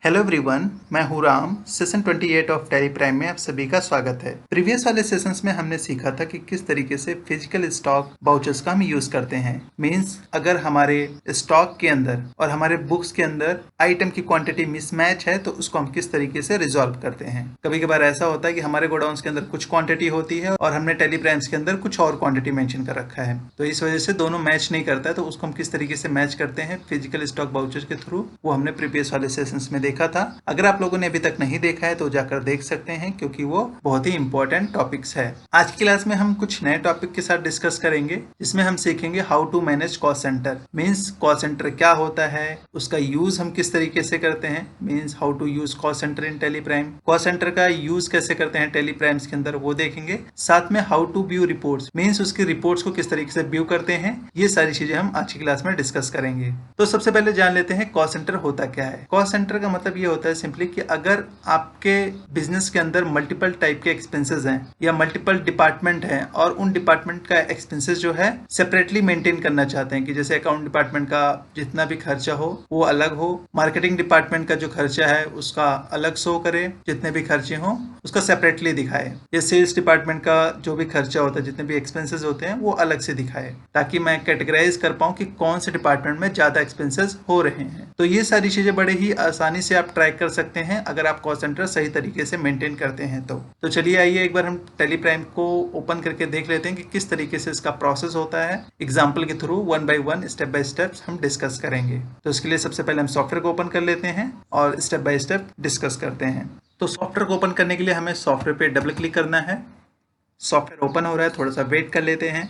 Hello everyone, मैं हूं Ram. Session 28 of tally prime में आप सभी का स्वागत है। प्रीवियस वाले सेशंस में हमने सीखा था कि किस तरीके से फिजिकल स्टॉक वाउचर्स का हम यूज करते हैं। मींस अगर हमारे स्टॉक के अंदर और हमारे बुक्स के अंदर आइटम की क्वांटिटी मिसमैच है तो उसको हम किस तरीके से रिजॉल्व करते हैं। कभी कभार ऐसा होता है कि हमारे गोडाउन्स के अंदर कुछ क्वांटिटी होती है और हमने टैली प्राइम्स के अंदर कुछ और क्वांटिटी मेंशन कर रखा है, तो इस वजह से दोनों मैच नहीं करता है। तो उसको हम किस तरीके से मैच करते हैं फिजिकल स्टॉक वाउचर्स के थ्रू, वो हमने प्रीवियस वाले सेशंस में देखा था। अगर आप लोगों ने अभी तक नहीं देखा है तो जाकर देख सकते हैं, क्योंकि वो बहुत ही इंपॉर्टेंट टॉपिक्स है। आज की क्लास में हम कुछ नए टॉपिक के साथ डिस्कस करेंगे, जिसमें हम सीखेंगे how to manage cost centre. Means cost centre क्या होता है, उसका यूज हम किस तरीके से करते हैं। Means how to use cost centre in Tally Prime, cost centre का यूज कैसे करते हैं टैली प्राइम्स के अंदर, वो देखेंगे। साथ में how to view reports, means उसकी रिपोर्ट्स को किस तरीके से व्यू करते हैं, ये सारी चीजें हम आज की क्लास में डिस्कस करेंगे। तो सबसे पहले जान लेते हैं कॉस्ट सेंटर होता क्या है। कॉस्ट सेंटर का मतलब ये होता है सिंपली कि अगर आपके बिजनेस के अंदर मल्टीपल टाइप के एक्सपेंसेस हैं या मल्टीपल डिपार्टमेंट हैं और उन डिपार्टमेंट का एक्सपेंसेस जो है सेपरेटली मेंटेन करना चाहते हैं, कि जैसे अकाउंट डिपार्टमेंट का जितना भी खर्चा हो वो अलग हो, मार्केटिंग डिपार्टमेंट का जो खर्चा है उसका अलग शो करे, जितने भी खर्चे हों उसका सेपरेटली दिखाए, या सेल्स डिपार्टमेंट का जो भी खर्चा होता है, जितने भी एक्सपेंसेस होते हैं वो अलग से दिखाए, ताकि मैं कैटेगराइज कर पाऊं कि कौन से डिपार्टमेंट में ज्यादा एक्सपेंसेस हो रहे हैं। तो ये सारी चीजें बड़े ही आसानी से आप ट्रैक कर सकते हैं अगर आप कॉस्ट सेंटर सही तरीके से मेंटेन करते हैं तो चलिए आइए एक बार हम टैली प्राइम को ओपन करके देख लेते हैं कि किस तरीके से इसका प्रोसेस होता है। एग्जांपल के through one by one step by step हम डिस्कस करेंगे। तो इसके लिए सबसे पहले हम सॉफ्टवेयर को ओपन कर लेते हैं और स्टेप बाय स्टेप डिस्कस करते हैं। तो सॉफ्टवेयर को ओपन करने के लिए हमें सॉफ्टवेयर पे डबल क्लिक करना है। सॉफ्टवेयर ओपन हो रहा है, थोड़ा सा वेट कर लेते हैं।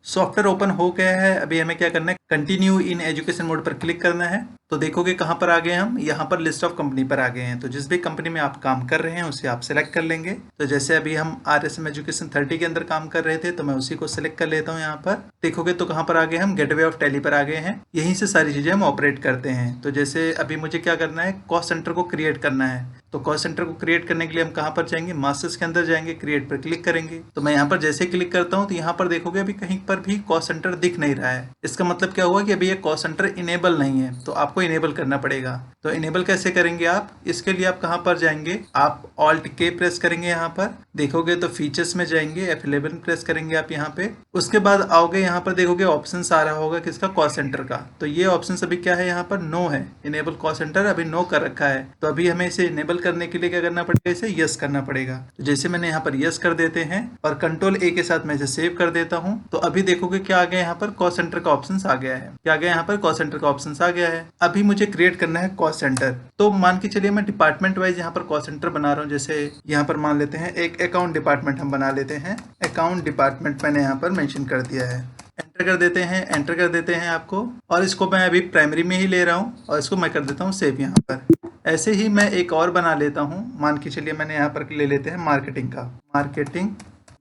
सॉफ्टवेयर ओपन हो गया है, अभी हमें क्या करना है, कंटिन्यू इन एजुकेशन मोड पर क्लिक करना है। तो देखोगे कहां पर आ गए हम, यहाँ पर लिस्ट ऑफ कंपनी पर आ गए हैं। तो जिस भी कंपनी में आप काम कर रहे हैं उसे आप सिलेक्ट कर लेंगे। तो जैसे अभी हम RSM एजुकेशन 30 के अंदर काम कर रहे थे, तो मैं उसी को सिलेक्ट कर लेता हूँ। यहाँ पर देखोगे तो कहां पर आ गए हम, गेटवे ऑफ टैली पर आ गए हैं। यहीं से सारी चीजें हम ऑपरेट करते हैं। तो जैसे अभी मुझे क्या करना है, कॉस्ट सेंटर को क्रिएट करना है। तो कॉस्ट सेंटर को क्रिएट करने के लिए हम कहां पर जाएंगे, मास्टर्स के अंदर जाएंगे, क्रिएट पर क्लिक करेंगे। तो मैं यहाँ पर जैसे क्लिक करता हूँ तो यहाँ पर देखोगे अभी कहीं पर भी कॉस्ट सेंटर दिख नहीं रहा है। इसका मतलब क्या हुआ कि अभी ये कॉस्ट सेंटर इनेबल नहीं है, तो आपको इनेबल करना पड़ेगा। तो इनेबल कैसे करेंगे आप, इसके लिए आप कहां पर जाएंगे, आप Alt K प्रेस करेंगे। यहाँ पर देखोगे तो फीचर्स में जाएंगे, F11 प्रेस करेंगे आप यहाँ पे। उसके बाद आओगे, यहाँ पर देखोगे ऑप्शन आ रहा होगा किसका, कॉस्ट सेंटर का। तो ये ऑप्शन अभी क्या है, यहाँ पर नो है, इनेबल कॉस्ट सेंटर अभी नो कर रखा है। तो अभी हमें इसे इनेबल करने के लिए क्या करना पड़ेगा, इसे यस करना पड़ेगा। तो जैसे मैंने यहाँ पर यस कर देते हैं और कंट्रोल A के साथ मैं इसे सेव कर देता हूँ। तो अभी देखोगे क्या आ गया, यहाँ पर कॉस्ट सेंटर का ऑप्शन आ गया है। क्या आ गया, यहाँ पर कॉस्ट सेंटर का ऑप्शन आ गया है। अभी मुझे क्रिएट करना है कॉस्ट सेंटर। तो मान के चलिए मैं डिपार्टमेंट वाइज यहाँ पर कॉस्ट सेंटर बना रहा हूँ। जैसे यहाँ पर मान लेते हैं एक अकाउंट डिपार्टमेंट हम बना लेते हैं। अकाउंट डिपार्टमेंट मैंने यहाँ पर मेंशन कर दिया है। एंटर कर देते हैं, एंटर कर देते हैं आपको। और इसको मैं अभी प्राइमरी में ही ले रहा हूँ और इसको मैं कर देता हूँ सेव यहाँ पर। ऐसे ही मैं एक और बना लेता हूँ। मान के चलिए मैंने यहाँ पर ले लेते हैं मार्केटिंग का, मार्केटिंग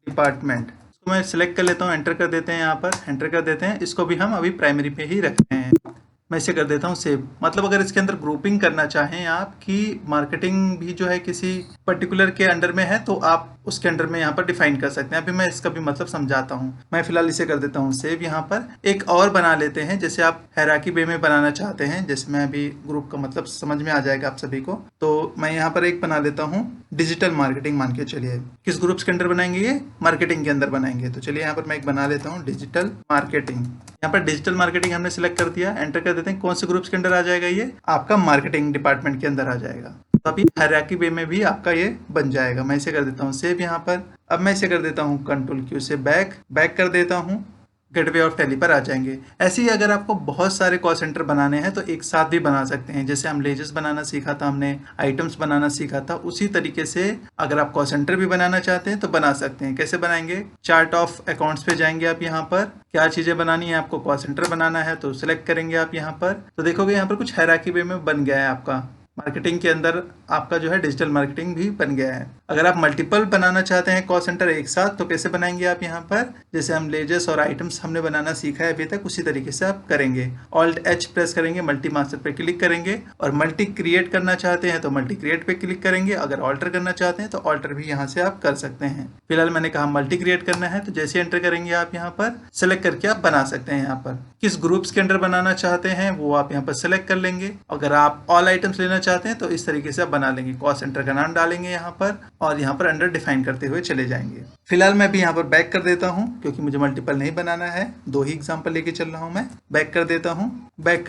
डिपार्टमेंट। इसको मैं सिलेक्ट कर लेता हूँ, एंटर कर देते हैं, यहाँ पर एंटर कर देते हैं। इसको भी हम अभी प्राइमरी पे ही रखते हैं। मैं इसे कर देता हूँ सेव। मतलब अगर इसके अंदर ग्रुपिंग करना चाहें आप कि मार्केटिंग भी जो है किसी पर्टिकुलर के अंडर में है, तो आप उसके अंडर में यहाँ पर डिफाइन कर सकते हैं। अभी मैं इसका भी मतलब समझाता हूँ। मैं फिलहाल इसे कर देता हूँ सेव। यहाँ पर एक और बना लेते हैं, जैसे आप हायरार्की वे में बनाना चाहते हैं। जैसे मैं अभी ग्रुप का मतलब समझ में आ जाएगा आप सभी को। तो मैं यहाँ पर एक बना लेता हूँ डिजिटल मार्केटिंग। मान के चलिए किस ग्रुप्स के अंदर बनाएंगे, ये मार्केटिंग के अंदर बनाएंगे। तो चलिए यहाँ पर मैं एक बना लेता हूँ डिजिटल मार्केटिंग। यहाँ पर डिजिटल मार्केटिंग हमने सिलेक्ट कर दिया, एंटर कर देते हैं। कौन से ग्रुप्स के अंदर आ जाएगा, ये आपका मार्केटिंग डिपार्टमेंट के अंदर आ जाएगा। तो अभी हायरार्की वे में भी आपका ये बन जाएगा। मैं इसे कर देता हूँ सेव यहाँ पर। अब मैं इसे कर देता हूँ कंट्रोल Q से बैक कर देता हूँ। गेटवे ऑफ टैली पर आ जाएंगे। ऐसे ही अगर आपको बहुत सारे कॉस्ट सेंटर बनाने हैं तो एक साथ भी बना सकते हैं। जैसे हम लेजेस बनाना सीखा था, हमने आइटम्स बनाना सीखा था, उसी तरीके से अगर आप कॉस्ट सेंटर भी बनाना चाहते हैं तो बना सकते हैं। कैसे बनाएंगे, चार्ट ऑफ अकाउंट्स पे जाएंगे आप। यहाँ पर क्या चीजें बनानी है आपको, कॉस्ट सेंटर बनाना है तो सिलेक्ट करेंगे आप यहाँ पर। तो देखोगे यहाँ पर कुछ हायरार्की वे में बन गया है आपका। मार्केटिंग के अंदर आपका जो है डिजिटल मार्केटिंग भी बन गया है। अगर आप मल्टीपल बनाना चाहते हैं कॉस्ट सेंटर एक साथ, तो कैसे बनाएंगे आप यहाँ पर, जैसे हम लेजेस और आइटम्स हमने बनाना सीखा है अभी तक, उसी तरीके से आप करेंगे। Alt H प्रेस करेंगे, मल्टी मास्टर पे क्लिक करेंगे और मल्टी क्रिएट करना चाहते हैं तो मल्टी क्रिएट पे क्लिक करेंगे। अगर ऑल्टर करना चाहते हैं तो ऑल्टर भी यहाँ से आप कर सकते हैं। फिलहाल मैंने कहा मल्टी क्रिएट करना है, तो जैसे एंटर करेंगे आप यहाँ पर सिलेक्ट करके आप बना सकते हैं। यहाँ पर किस ग्रुप्स के अंडर बनाना चाहते हैं वो आप यहाँ पर सिलेक्ट कर लेंगे। अगर आप ऑल आइटम्स लेना चाहते हैं तो इस तरीके से आप बना लेंगे। कॉस्ट सेंटर का नाम डालेंगे यहाँ पर और यहाँ पर अंडर डिफाइन करते हुए चले जाएंगे। फिलहाल मैं भी यहाँ पर बैक कर देता हूँ क्योंकि मुझे मल्टीपल नहीं बनाना है, 2 ही एग्जाम्पल लेके चल रहा हूँ मैं। बैक कर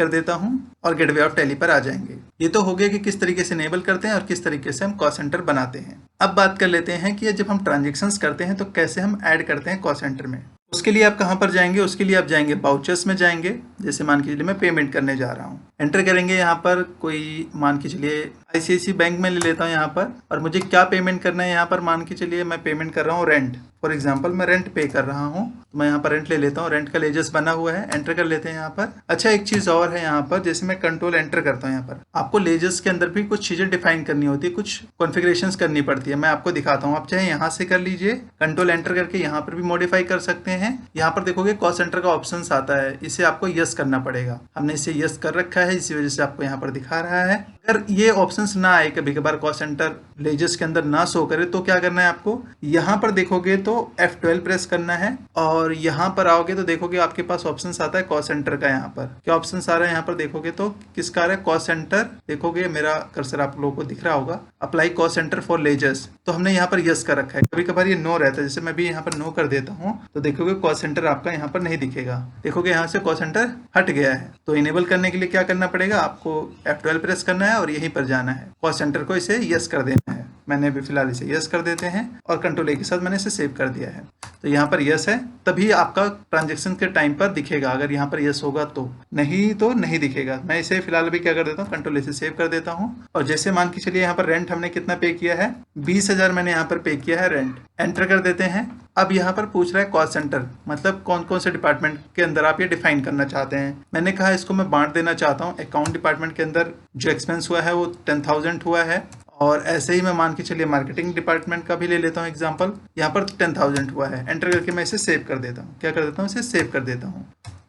देता हूँ और गेटवे ऑफ टैली पर आ जाएंगे। ये तो हो गया कि किस तरीके से इनेबल करते हैं और किस तरीके से हम कॉस्ट सेंटर बनाते हैं। अब बात कर लेते हैं कि जब हम ट्रांजेक्शन्स करते हैं तो कैसे हम ऐड करते हैं कॉस्ट सेंटर में। उसके लिए आप कहाँ पर जाएंगे, उसके लिए आप जाएंगे बाउचर्स में जाएंगे। जैसे मान के चलिए मैं पेमेंट करने जा रहा हूँ, एंटर करेंगे यहाँ पर कोई मान के चलिए ICICI बैंक में ले लेता हूँ यहाँ पर, और मुझे क्या पेमेंट करना है यहाँ पर मान के चलिए मैं पेमेंट कर रहा हूँ रेंट। फॉर एग्जांपल मैं रेंट पे कर रहा हूँ तो मैं यहाँ पर रेंट ले लेता हूँ। रेंट का लेजर्स बना हुआ है, एंटर कर लेते हैं यहाँ पर। अच्छा एक चीज़ और है यहाँ पर, जैसे मैं कंट्रोल एंटर करता हूँ यहाँ पर, आपको लेजर्स के अंदर भी कुछ चीज़ें डिफाइन करनी होती है, कुछ कॉन्फ़िगरेशंस करनी पड़ती है। मैं आपको दिखाता हूँ, आप चाहे यहाँ से कर लीजिए, कंट्रोल एंटर करके यहाँ पर भी मॉडिफाई कर सकते हैं। यहाँ पर देखोगे कॉस्ट सेंटर का ऑप्शन आता है, इसे आपको यस करना पड़ेगा। हमने इसे यस कर रखा है, इसी वजह से आपको यहाँ पर दिखा रहा है। अगर ये ऑप्शंस ना आए, कभी कभार कॉस्ट सेंटर लेजर्स के अंदर ना शो करे, तो क्या करना है आपको, यहाँ पर देखोगे तो F12 प्रेस करना है और यहाँ पर आओगे तो देखोगे आपके पास ऑप्शन आता है कॉस्ट सेंटर का। यहाँ पर क्या ऑप्शन आ रहा है, यहाँ पर देखोगे तो किसका आ रहा है, कॉस्ट सेंटर। देखोगे मेरा कर्सर आप लोगों को दिख रहा होगा, apply cost centre for ledgers. तो हमने यहाँ पर यस कर रखा है। कभी कभार ये नो रहता है, जैसे मैं भी यहाँ पर नो कर देता हूँ तो देखोगे कॉस्ट सेंटर आपका यहाँ पर नहीं दिखेगा। देखोगे यहाँ से कॉस्ट सेंटर हट गया है। तो इनेबल करने के लिए क्या करना पड़ेगा, आपको F12 प्रेस करना है और यहीं पर जाना है, कॉस्ट सेंटर को इसे यस कर देना है। मैंने अभी फिलहाल इसे यस कर देते हैं और कंट्रोल ए के साथ मैंने इसे सेव कर दिया है। तो यहाँ पर यस है, तभी आपका ट्रांजैक्शन के टाइम पर दिखेगा। अगर यहाँ पर यस होगा तो नहीं दिखेगा। मैं इसे फिलहाल अभी क्या कर देता हूँ, कंट्रोल ए से सेव कर देता हूँ। और जैसे मान के चलिए यहाँ पर रेंट हमने कितना पे किया है, 20,000 मैंने यहाँ पर पे किया है रेंट। एंटर कर देते हैं। अब यहाँ पर पूछ रहा है कॉस्ट सेंटर, मतलब कौन कौन से डिपार्टमेंट के अंदर आप ये डिफाइन करना चाहते हैं। मैंने कहा इसको मैं बांट देना चाहता हूँ। अकाउंट डिपार्टमेंट के अंदर जो एक्सपेंस हुआ है वो 10,000 हुआ है, और ऐसे ही मैं मान के चलिए मार्केटिंग डिपार्टमेंट का भी ले लेता हूँ एग्जांपल, यहाँ पर 10,000 हुआ है। एंटर करके मैं इसे सेव कर देता हूँ। क्या कर देता हूँ, इसे सेव कर देता हूँ।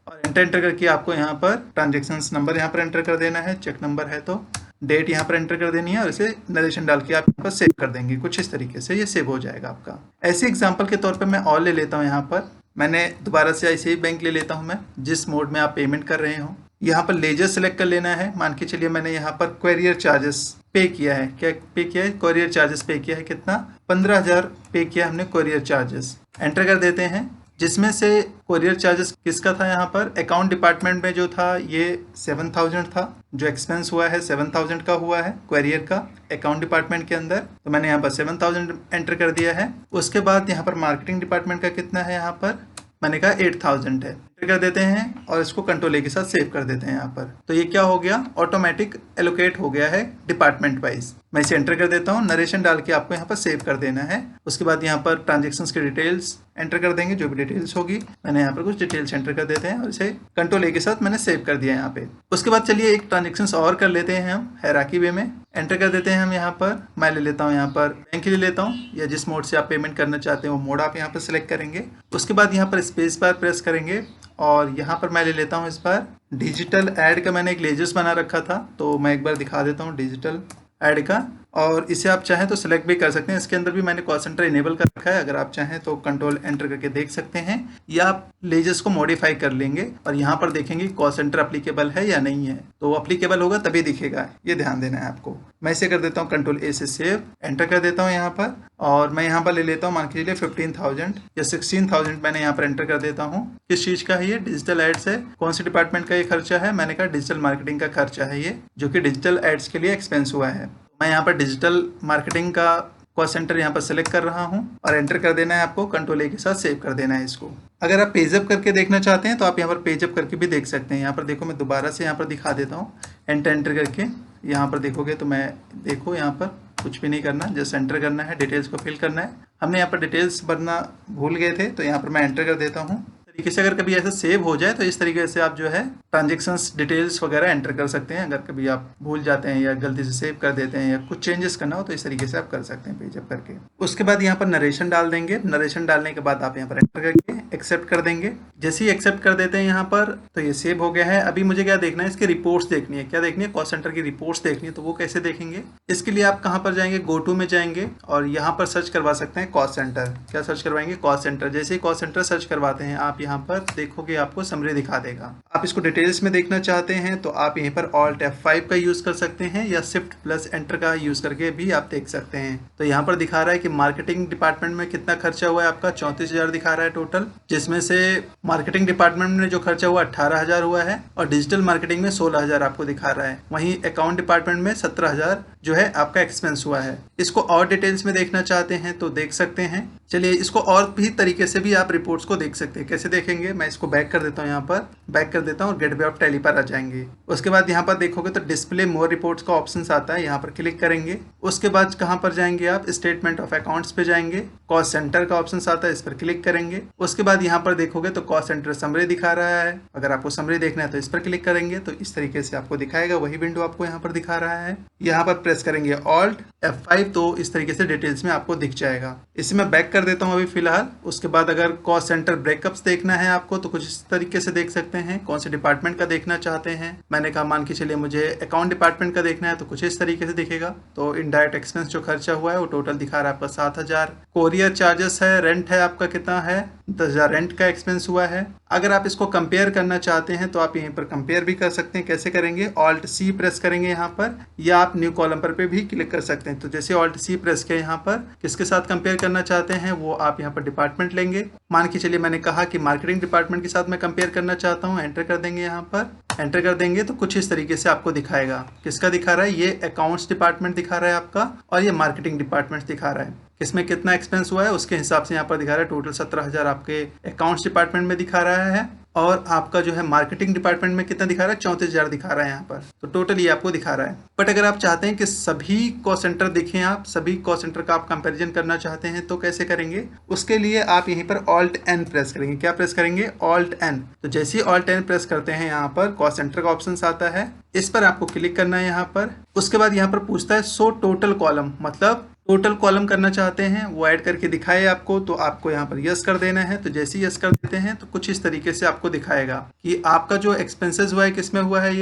और एंटर करके आपको यहाँ पर ट्रांजेक्शन्स नंबर यहाँ पर एंटर कर देना है, चेक नंबर है तो डेट यहाँ पर एंटर कर देनी है और इसे नरेशन डाल के आप यहाँ पर सेव कर देंगे। कुछ इस तरीके से ये सेव हो जाएगा आपका। ऐसे एग्जाम्पल के तौर पर मैं और ले लेता हूँ। यहाँ पर मैंने दोबारा से ICICI बैंक ले लेता हूँ मैं, जिस मोड में आप पेमेंट कर रहे हो। यहाँ पर लेजर सेलेक्ट कर लेना है। मान के चलिए मैंने यहाँ पर कोरियर चार्जेस पे किया है। क्या पे किया है, कोरियर चार्जेस पे किया है। कितना, 15,000 पे किया हमने कोरियर चार्जेस। एंटर कर देते हैं। जिसमें से कोरियर चार्जेस किसका था, यहाँ पर अकाउंट डिपार्टमेंट में जो था ये 7,000 था। जो एक्सपेंस हुआ है 7,000 का हुआ है कोरियर का अकाउंट डिपार्टमेंट के अंदर, तो मैंने यहाँ पर 7,000 एंटर कर दिया है। उसके बाद यहाँ पर मार्केटिंग डिपार्टमेंट का कितना है, यहाँ पर मैंने कहा 8,000 है। एंटर कर देते हैं और इसको कंट्रोल ए के साथ सेव कर देते हैं यहाँ पर। तो ये क्या हो गया, ऑटोमेटिक एलोकेट हो गया है डिपार्टमेंट वाइज। मैं इसे एंटर कर देता हूँ। नरेशन डाल के आपको यहाँ पर सेव कर देना है। उसके बाद यहाँ पर ट्रांजेक्शन्स की डिटेल्स एंटर कर देंगे, जो भी डिटेल्स होगी। मैंने यहाँ पर कुछ डिटेल्स एंटर कर देते हैं और इसे कंट्रोल ए के साथ मैंने सेव कर दिया यहाँ पे। उसके बाद चलिए एक ट्रांजेक्शन्स और कर लेते हैं हम हायरार्की वे में। एंटर कर देते हैं हम यहाँ पर। मैं ले लेता हूँ यहाँ पर बैंक ले लेता हूँ, या जिस मोड से आप पेमेंट करना चाहते हैं वो मोड आप यहाँ पर सिलेक्ट करेंगे। उसके बाद यहाँ पर स्पेस बार प्रेस करेंगे और यहाँ पर मैं ले लेता हूँ इस बार डिजिटल ऐड का। मैंने एक लेजर्स बना रखा था तो मैं एक बार दिखा देता हूँ डिजिटल ऐड का, और इसे आप चाहें तो सिलेक्ट भी कर सकते हैं। इसके अंदर भी मैंने कॉस्ट सेंटर इनेबल कर रखा है। अगर आप चाहें तो कंट्रोल एंटर करके देख सकते हैं, या आप लेजर्स को मॉडिफाई कर लेंगे और यहाँ पर देखेंगे कॉस्ट सेंटर अप्लीकेबल है या नहीं है। तो अप्लीकेबल होगा तभी दिखेगा, ये ध्यान देना है आपको। मैं इसे कर देता हूँ कंट्रोल ए से सेव। एंटर कर देता हूँ यहाँ पर, और मैं यहाँ पर ले लेता हूँ मान के चलिए 15,000 या 16,000 मैंने यहाँ पर एंटर कर देता हूँ। किस चीज़ का है ये, डिजिटल एड्स है। कौन से डिपार्टमेंट का ये खर्चा है, मैंने कहा डिजिटल मार्केटिंग का खर्चा है ये, जो कि डिजिटल एड्स के लिए एक्सपेंस हुआ है। मैं यहाँ पर डिजिटल मार्केटिंग का कॉस्ट सेंटर यहाँ पर सेलेक्ट कर रहा हूँ और एंटर कर देना है आपको। कंट्रोल ए के साथ सेव कर देना है इसको। अगर आप पेजअप करके देखना चाहते हैं तो आप यहाँ पर पेजअप करके भी देख सकते हैं। यहाँ पर देखो मैं दोबारा से यहाँ पर दिखा देता हूँ। एंटर करके यहाँ पर देखोगे तो मैं देखो यहाँ पर कुछ भी नहीं करना, जस्ट एंटर करना है, डिटेल्स को फिल करना है। हमने यहाँ पर डिटेल्स भरना भूल गए थे तो यहाँ पर मैं एंटर कर देता हूँ। तरीके से अगर कभी ऐसा सेव हो जाए तो इस तरीके से आप जो है ट्रांजेक्शन्स डिटेल्स वगैरह एंटर कर सकते हैं। अगर कभी आप भूल जाते हैं या गलती से सेव कर देते हैं या कुछ चेंजेस करना हो तो इस तरीके से आप कर सकते हैं पेजअप करके। उसके बाद यहाँ पर नरेशन डाल देंगे। नरेशन डालने के बाद आप यहाँ पर एंटर करके एक्सेप्ट कर देंगे। जैसे ही एक्सेप्ट कर देते हैं यहाँ पर तो ये सेव हो गया है। अभी मुझे क्या देखना है, इसकी रिपोर्ट्स देखनी है। क्या देखनी है, कॉस्ट सेंटर की रिपोर्ट्स देखनी है। तो वो कैसे देखेंगे, इसके लिए आप कहाँ पर जाएंगे, गो टू में जाएंगे और यहाँ पर सर्च करवा सकते हैं कॉस्ट सेंटर। क्या सर्च करवाएंगे, कॉस्ट सेंटर। जैसे ही कॉस्ट सेंटर सर्च करवाते हैं आप यहाँ पर देखोगे आपको समरी दिखा देगा। आप इसको डिटेल्स में देखना चाहते हैं तो आप यहीं पर Alt F5 का यूज कर सकते हैं या Shift प्लस एंटर का यूज करके भी आप देख सकते हैं। तो यहाँ पर दिखा रहा है कि मार्केटिंग डिपार्टमेंट में कितना खर्चा हुआ है, आपका 34,000 दिखा रहा है टोटल, जिसमें से मार्केटिंग डिपार्टमेंट में जो खर्चा हुआ 18,000 हुआ है और डिजिटल मार्केटिंग में 16,000 आपको दिखा रहा है। वहीं अकाउंट डिपार्टमेंट में 17,000 जो है आपका एक्सपेंस हुआ है। इसको और डिटेल्स में देखना चाहते हैं तो देख सकते हैं। चलिए इसको और भी तरीके से भी आप रिपोर्ट्स को देख सकते हैं। कैसे देखेंगे, मैं इसको बैक कर देता हूँ, यहाँ पर बैक कर देता हूँ और गेटवे ऑफ टैली पर आ जाएंगे। उसके बाद यहाँ पर देखोगे तो डिस्प्ले मोर रिपोर्ट्स का ऑप्शन आता है, यहाँ पर क्लिक करेंगे। उसके बाद कहाँ पर जाएंगे आप, स्टेटमेंट ऑफ अकाउंट्स पे जाएंगे, कॉस्ट सेंटर का ऑप्शन आता है, इस पर क्लिक करेंगे। उसके बाद यहाँ पर देखोगे तो कॉस्ट सेंटर समरी दिखा रहा है। अगर आपको समरी देखना है तो इस पर क्लिक करेंगे तो इस तरीके से आपको दिखाएगा, वही विंडो आपको यहाँ पर दिखा रहा है। यहाँ पर प्रेस करेंगे Alt F5 तो इस तरीके से डिटेल्स में आपको दिख जाएगा। इसे मैं बैक कर देता हूँ अभी फिलहाल। उसके बाद अगर कॉस्ट सेंटर ब्रेकअप्स देखना है आपको तो कुछ इस तरीके से देख सकते हैं। कौन से डिपार्टमेंट का देखना चाहते हैं, मैंने कहा मान के चलिए मुझे अकाउंट डिपार्टमेंट का देखना है तो कुछ इस तरीके से दिखेगा। तो इनडायरेक्ट एक्सपेंस जो खर्चा हुआ है वो टोटल दिखा रहा है आपका 7,000। कोरियर चार्जेस है, रेंट है आपका कितना है, 10,000 रेंट का एक्सपेंस हुआ है। अगर आप इसको कंपेयर करना चाहते हैं तो आप यहीं पर कंपेयर भी कर सकते हैं। कैसे करेंगे, Alt C प्रेस करेंगे यहाँ पर, या आप न्यू कॉलम पर भी क्लिक कर सकते हैं। तो जैसे Alt C प्रेस किया यहाँ पर, किसके साथ कंपेयर करना चाहते हैं वो आप यहाँ पर डिपार्टमेंट लेंगे। मान के चलिए मैंने कहा कि मार्केटिंग डिपार्टमेंट के साथ मैं कंपेयर करना चाहता हूँ, एंटर कर देंगे। यहाँ पर एंटर कर देंगे तो कुछ इस तरीके से आपको दिखाएगा। किसका दिखा रहा है, ये अकाउंट्स डिपार्टमेंट दिखा रहा है आपका, और ये मार्केटिंग डिपार्टमेंट दिखा रहा है। इसमें कितना एक्सपेंस हुआ है उसके हिसाब से यहाँ पर दिखा रहा है। टोटल 17,000 आपके अकाउंट्स डिपार्टमेंट में दिखा रहा है, और आपका जो है मार्केटिंग डिपार्टमेंट में कितना दिखा रहा है, 34,000 दिखा रहा है यहाँ पर। तो टोटल ये आपको दिखा रहा है। बट अगर आप चाहते हैं कि सभी कॉस्ट सेंटर दिखें, आप सभी कॉस्ट सेंटर का आप कंपैरिजन करना चाहते हैं तो कैसे करेंगे, उसके लिए आप यहीं पर Alt N प्रेस करेंगे। क्या प्रेस करेंगे, Alt N। तो जैसे ही Alt N प्रेस करते हैं यहाँ पर कॉस्ट सेंटर का ऑप्शन आता है, इस पर आपको क्लिक करना है यहाँ पर। उसके बाद यहाँ पर पूछता है शो टोटल कॉलम, मतलब टोटल कॉलम करना चाहते हैं वो ऐड करके दिखाए आपको, तो आपको यहाँ पर यस कर देना है। तो जैसे ही यस कर देते हैं तो कुछ इस तरीके से आपको दिखाएगा कि आपका जो एक्सपेंसेस हुआ है किसमें हुआ है,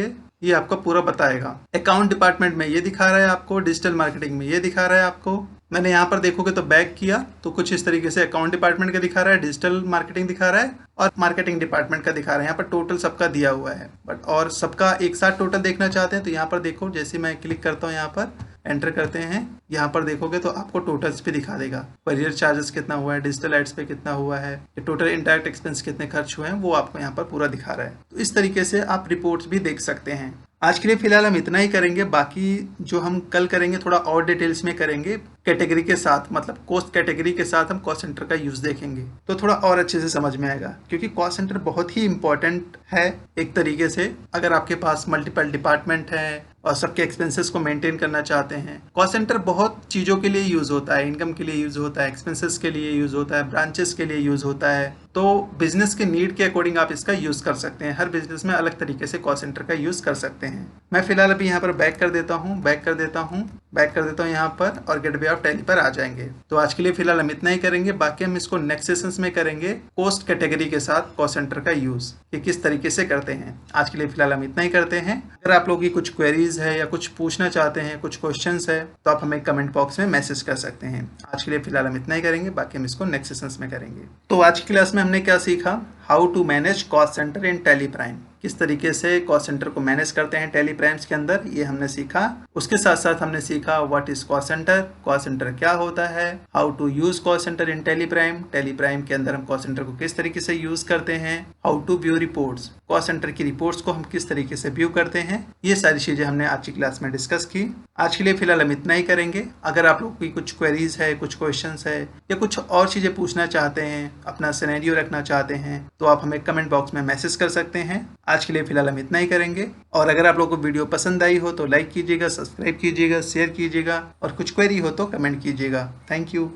ये आपका पूरा बताएगा। अकाउंट डिपार्टमेंट में ये दिखा रहा है आपको, डिजिटल मार्केटिंग में ये दिखा रहा है आपको। मैंने यहाँ पर देखोगे तो बैक किया तो कुछ इस तरीके से अकाउंट डिपार्टमेंट का दिखा रहा है, डिजिटल मार्केटिंग दिखा रहा है और मार्केटिंग डिपार्टमेंट का दिखा रहा है। यहाँ पर टोटल सबका दिया हुआ है, बट और सबका एक साथ टोटल देखना चाहते हैं तो यहाँ पर देखो, जैसे मैं क्लिक करता हूँ यहाँ पर एंटर करते हैं, यहाँ पर देखोगे तो आपको टोटल्स पे दिखा देगा। कोरियर चार्जेस कितना हुआ है, डिजिटल एड्स पे कितना हुआ है, टोटल इंडायरेक्ट एक्सपेंस कितने खर्च हुए हैं वो आपको यहाँ पर पूरा दिखा रहा है। तो इस तरीके से आप रिपोर्ट्स भी देख सकते हैं। आज के लिए फिलहाल हम इतना ही करेंगे, बाकी जो हम कल करेंगे थोड़ा और डिटेल्स में करेंगे, कैटेगरी के साथ, मतलब कॉस्ट कैटेगरी के साथ हम कॉस्ट सेंटर का यूज देखेंगे तो थोड़ा और अच्छे से समझ में आएगा। क्योंकि कॉस्ट सेंटर बहुत ही इंपॉर्टेंट है एक तरीके से। अगर आपके पास मल्टीपल डिपार्टमेंट है और सबके एक्सपेंसेस को मेंटेन करना चाहते हैं, कॉस्ट सेंटर बहुत चीज़ों के लिए यूज होता है। इनकम के लिए यूज होता है, एक्सपेंसेस के लिए यूज होता है, ब्रांचेस के लिए यूज होता है। तो बिजनेस के नीड के अकॉर्डिंग आप इसका यूज कर सकते हैं। हर बिजनेस में अलग तरीके से कॉस्ट सेंटर का यूज कर सकते हैं। मैं फिलहाल अभी यहाँ पर बैक कर देता हूँ यहाँ पर, और गेटवे ऑफ टैली पर आ जाएंगे। तो आज के लिए फिलहाल हम इतना ही करेंगे, बाकी हम इसको नेक्स्ट सेशंस में करेंगे कॉस्ट कैटेगरी के साथ कॉस्ट सेंटर का यूज कि किस तरीके से करते हैं। आज के लिए फिलहाल हम इतना ही करते हैं। अगर आप लोगों की कुछ क्वेरीज है या कुछ पूछना चाहते हैं, कुछ क्वेश्चंस है, तो आप हमें कमेंट बॉक्स में मैसेज कर सकते हैं। आज के लिए फिलहाल हम इतना ही करेंगे, बाकी हम इसको नेक्स्ट सेशंस में करेंगे। तो आज की क्लास में हमने क्या सीखा, how to manage cost centre in Tally Prime, किस तरीके से कॉस्ट सेंटर को मैनेज करते हैं टैली प्राइम्स के अंदर, ये हमने सीखा। उसके साथ साथ हमने सीखा व्हाट इज कॉस्ट सेंटर क्या होता है, how to use cost centre in Tally Prime के अंदर हम कॉस्ट सेंटर को किस तरीके से यूज करते हैं, how to view reports, cost centre की रिपोर्ट्स को हम किस तरीके से व्यू करते हैं। ये सारी चीजें हमने आज की क्लास में डिस्कस की। आज के लिए फिलहाल हम इतना ही करेंगे। अगर आप लोग की कुछ क्वेरीज है, कुछ क्वेश्चंस है या कुछ और चीजें पूछना चाहते हैं, अपना सिनेरियो रखना चाहते हैं, तो आप हमें कमेंट बॉक्स में मैसेज कर सकते हैं। आज के लिए फिलहाल हम इतना ही करेंगे। और अगर आप लोगों को वीडियो पसंद आई हो तो लाइक कीजिएगा, सब्सक्राइब कीजिएगा, शेयर कीजिएगा, और कुछ क्वेरी हो तो कमेंट कीजिएगा। Thank you.